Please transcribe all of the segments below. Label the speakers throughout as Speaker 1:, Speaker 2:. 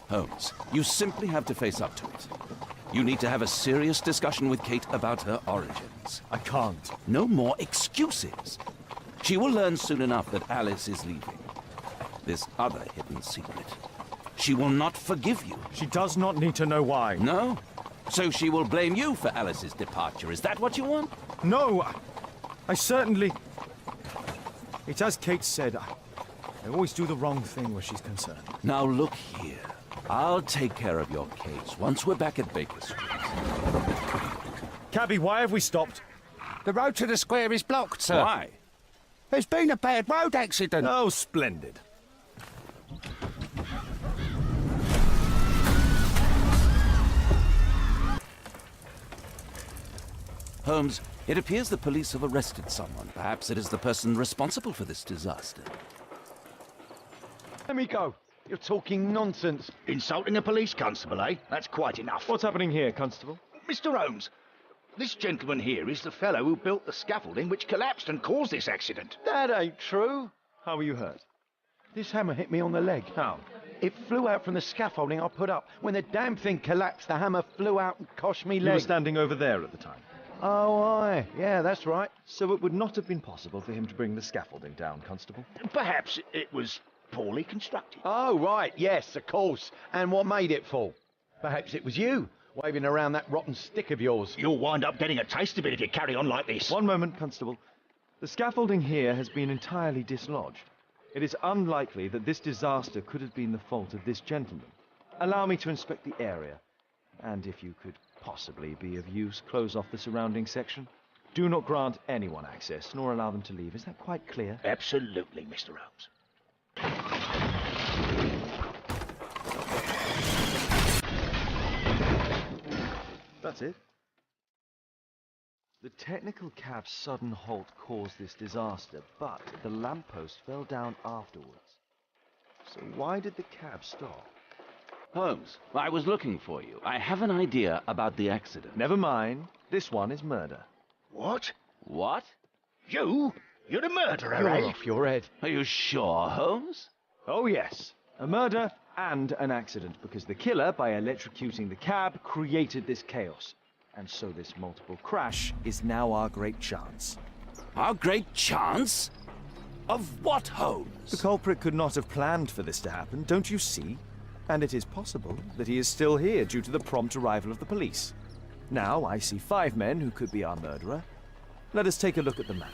Speaker 1: Holmes, you simply have to face up to it. You need to have a serious discussion with Kate about her origins.
Speaker 2: I can't.
Speaker 1: No more excuses. She will learn soon enough that Alice is leaving. This other hidden secret. She will not forgive you.
Speaker 2: She does not need to know why.
Speaker 1: No? So she will blame you for Alice's departure. Is that what you want?
Speaker 2: No! I certainly... It's as Kate said, I always do the wrong thing where she's concerned.
Speaker 1: Now look here. I'll take care of your case once we're back at Baker Street.
Speaker 2: Cabby, why have we stopped?
Speaker 3: The road to the square is blocked, sir.
Speaker 1: Why?
Speaker 3: There's been a bad road accident.
Speaker 2: Oh, splendid.
Speaker 1: Holmes, it appears the police have arrested someone. Perhaps it is the person responsible for this disaster.
Speaker 4: Let me go. You're talking nonsense.
Speaker 5: Insulting a police constable, eh? That's quite enough.
Speaker 2: What's happening here, Constable?
Speaker 5: Mr. Holmes, this gentleman here is the fellow who built the scaffolding which collapsed and caused this accident.
Speaker 4: That ain't true.
Speaker 2: How were you hurt?
Speaker 4: This hammer hit me on the leg.
Speaker 2: How?
Speaker 4: It flew out from the scaffolding I put up. When the damn thing collapsed, the hammer flew out and cost me
Speaker 2: You were
Speaker 4: leg.
Speaker 2: standing over there at the time.
Speaker 4: Oh, aye. Yeah, that's right.
Speaker 2: So it would not have been possible for him to bring the scaffolding down, Constable?
Speaker 5: Perhaps it was poorly constructed.
Speaker 4: Oh, right. Yes, of course. And what made it fall? Perhaps it was you, waving around that rotten stick of yours.
Speaker 5: You'll wind up getting a taste of it if you carry on like this.
Speaker 2: One moment, Constable. The scaffolding here has been entirely dislodged. It is unlikely that this disaster could have been the fault of this gentleman. Allow me to inspect the area. And if you could possibly be of use, close off the surrounding section. Do not grant anyone access, nor allow them to leave. Is that quite clear?
Speaker 5: Absolutely, Mr. Holmes.
Speaker 2: That's it. The technical cab's sudden halt caused this disaster, but the lamppost fell down afterwards. So why did the cab stop?
Speaker 1: Holmes, I was looking for you. I have an idea about the accident.
Speaker 2: Never mind. This one is murder.
Speaker 5: What?
Speaker 1: What?
Speaker 5: You? You're the murderer,
Speaker 4: You're
Speaker 5: eh?
Speaker 4: off your head.
Speaker 1: Are you sure, Holmes?
Speaker 2: Oh yes, a murder and an accident, because the killer, by electrocuting the cab, created this chaos. And so this multiple crash is now our great chance.
Speaker 1: Our great chance? Of what, Holmes?
Speaker 2: The culprit could not have planned for this to happen, don't you see? And it is possible that he is still here due to the prompt arrival of the police. Now I see 5 men who could be our murderer. Let us take a look at the map.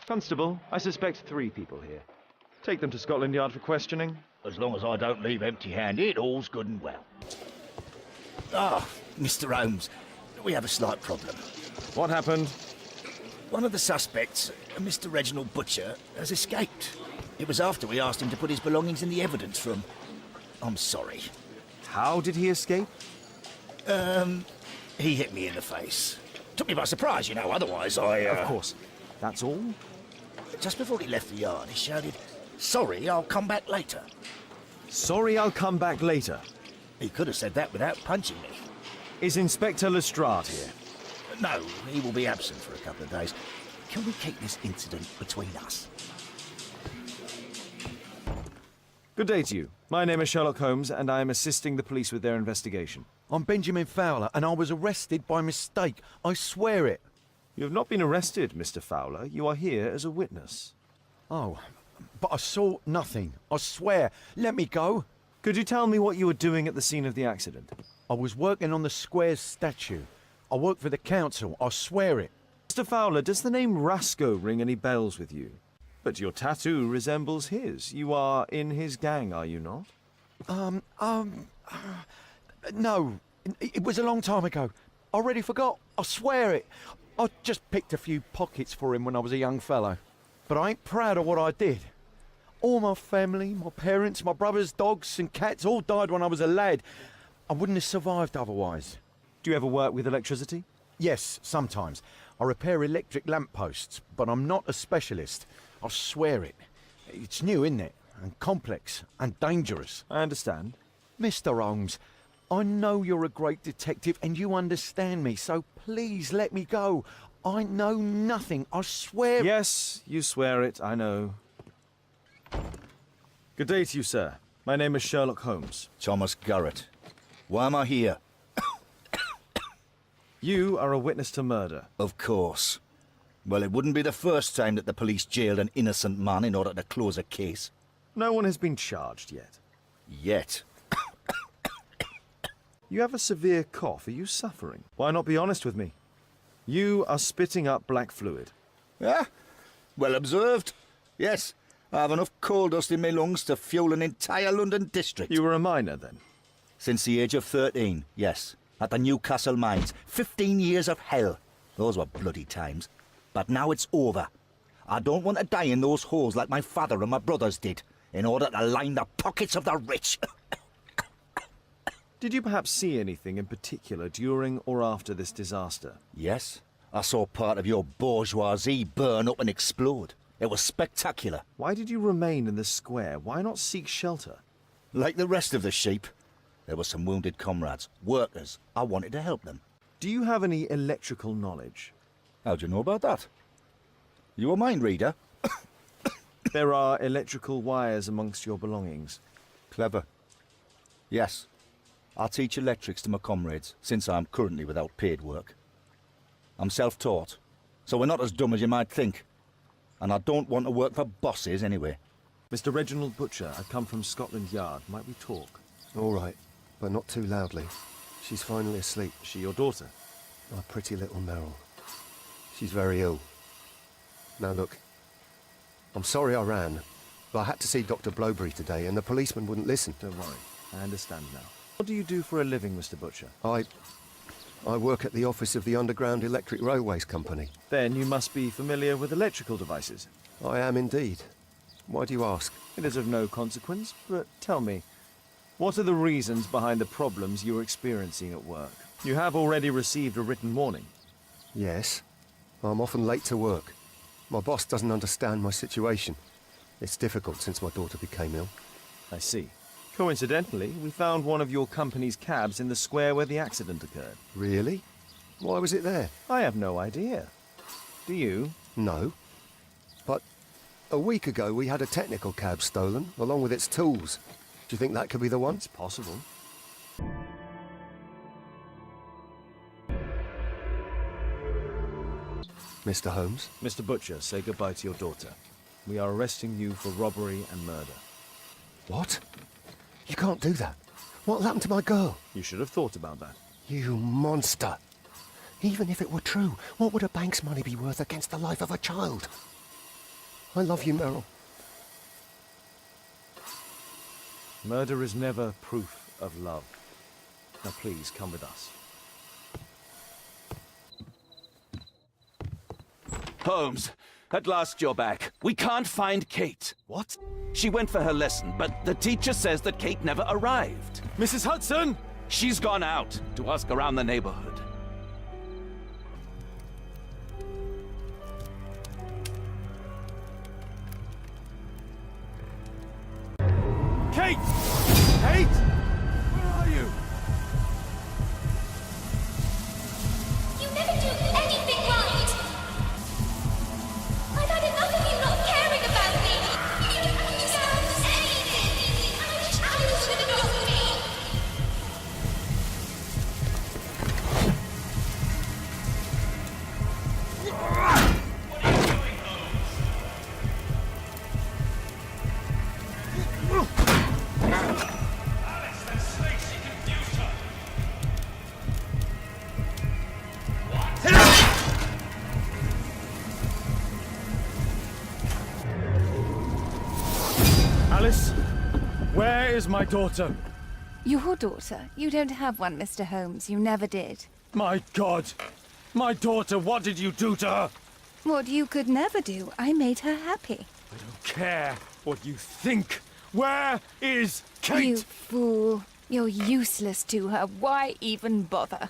Speaker 2: Constable, I suspect 3 people here. Take them to Scotland Yard for questioning.
Speaker 5: As long as I don't leave empty-handed, all's good and well. Ah, Mr. Holmes, we have a slight problem.
Speaker 2: What happened?
Speaker 5: One of the suspects, Mr. Reginald Butcher, has escaped. It was after we asked him to put his belongings in the evidence room. I'm sorry.
Speaker 2: How did he escape?
Speaker 5: He hit me in the face. Took me by surprise, you know, otherwise I...
Speaker 2: Of course. That's all?
Speaker 5: Just before he left the yard, he shouted, "Sorry, I'll come back later."
Speaker 2: Sorry, I'll come back later.
Speaker 5: He could have said that without punching me.
Speaker 2: Is Inspector Lestrade here?
Speaker 5: No, he will be absent for a couple of days. Can we keep this incident between us?
Speaker 2: Good day to you. My name is Sherlock Holmes, and I am assisting the police with their investigation.
Speaker 6: I'm Benjamin Fowler, and I was arrested by mistake. I swear it.
Speaker 2: You have not been arrested, Mr. Fowler. You are here as a witness.
Speaker 6: Oh, but I saw nothing. I swear. Let me go.
Speaker 2: Could you tell me what you were doing at the scene of the accident?
Speaker 6: I was working on the square's statue. I work for the council. I swear it.
Speaker 2: Mr. Fowler, does the name Rasco ring any bells with you? But your tattoo resembles his. You are in his gang, are you not?
Speaker 6: No. It was a long time ago. I already forgot. I swear it. I just picked a few pockets for him when I was a young fellow. But I ain't proud of what I did. All my family, my parents, my brothers, dogs and cats all died when I was a lad. I wouldn't have survived otherwise.
Speaker 2: Do you ever work with electricity?
Speaker 6: Yes, sometimes. I repair electric lampposts, but I'm not a specialist. I swear it. It's new, isn't it? And complex and dangerous.
Speaker 2: I understand.
Speaker 6: Mr. Holmes, I know you're a great detective and you understand me, so please let me go. I know nothing, I swear.
Speaker 2: Yes, you swear it, I know. Good day to you, sir. My name is Sherlock Holmes.
Speaker 5: Thomas Garrett. Why am I here?
Speaker 2: You are a witness to murder.
Speaker 5: Of course. Well, it wouldn't be the first time that the police jailed an innocent man in order to close a case.
Speaker 2: No one has been charged yet.
Speaker 5: Yet.
Speaker 2: You have a severe cough. Are you suffering? Why not be honest with me? You are spitting up black fluid.
Speaker 5: Ah, well observed. Yes, I have enough coal dust in my lungs to fuel an entire London district.
Speaker 2: You were a miner then?
Speaker 5: Since the age of 13, yes. At the Newcastle mines. 15 years of hell. Those were bloody times. But now it's over. I don't want to die in those holes like my father and my brothers did, in order to line the pockets of the rich.
Speaker 2: Did you perhaps see anything in particular during or after this disaster?
Speaker 5: Yes, I saw part of your bourgeoisie burn up and explode. It was spectacular.
Speaker 2: Why did you remain in the square? Why not seek shelter?
Speaker 5: Like the rest of the sheep, there were some wounded comrades, workers. I wanted to help them.
Speaker 2: Do you have any electrical knowledge?
Speaker 5: How'd you know about that? You a mind reader?
Speaker 2: There are electrical wires amongst your belongings.
Speaker 5: Clever. Yes. I teach electrics to my comrades, since I'm currently without paid work. I'm self-taught, so we're not as dumb as you might think. And I don't want to work for bosses anyway.
Speaker 2: Mr. Reginald Butcher, I come from Scotland Yard. Might we talk?
Speaker 7: All right, but not too loudly. She's finally asleep.
Speaker 2: Is she your daughter?
Speaker 7: My pretty little Meryl. She's very ill. Now look, I'm sorry I ran, but I had to see Dr. Blowberry today and the policeman wouldn't listen.
Speaker 2: Don't worry, I understand now. What do you do for a living, Mr. Butcher?
Speaker 7: I work at the office of the Underground Electric Railways Company.
Speaker 2: Then you must be familiar with electrical devices.
Speaker 7: I am indeed. Why do you ask?
Speaker 2: It is of no consequence, but tell me, what are the reasons behind the problems you are experiencing at work? You have already received a written warning.
Speaker 7: Yes, I'm often late to work. My boss doesn't understand my situation. It's difficult since my daughter became ill.
Speaker 2: I see. Coincidentally, we found one of your company's cabs in the square where the accident occurred.
Speaker 7: Really? Why was it there?
Speaker 2: I have no idea. Do you?
Speaker 7: No. But a week ago we had a technical cab stolen, along with its tools. Do you think that could be the one?
Speaker 2: It's possible.
Speaker 7: Mr. Holmes?
Speaker 2: Mr. Butcher, say goodbye to your daughter. We are arresting you for robbery and murder.
Speaker 7: What? You can't do that. What happened to my girl?
Speaker 2: You should have thought about that.
Speaker 7: You monster. Even if it were true, what would a bank's money be worth against the life of a child? I love you, Meryl.
Speaker 2: Murder is never proof of love. Now please, come with us.
Speaker 1: Holmes, at last you're back. We can't find Kate.
Speaker 2: What?
Speaker 1: She went for her lesson, but the teacher says that Kate never arrived.
Speaker 2: Mrs. Hudson!
Speaker 1: She's gone out to ask around the neighborhood.
Speaker 2: Kate! Kate! Where are you?
Speaker 8: You never do anything right! I've had enough of you not caring about me! You don't understand anything! I wish Alice would have known me!
Speaker 2: Alice, where is my daughter?
Speaker 9: Your daughter? You don't have one, Mr. Holmes. You never did.
Speaker 2: My God! My daughter, what did you do to her?
Speaker 9: What you could never do. I made her happy.
Speaker 2: I don't care
Speaker 10: what you think. Where is Kate?
Speaker 9: You fool. You're useless to her. Why even bother?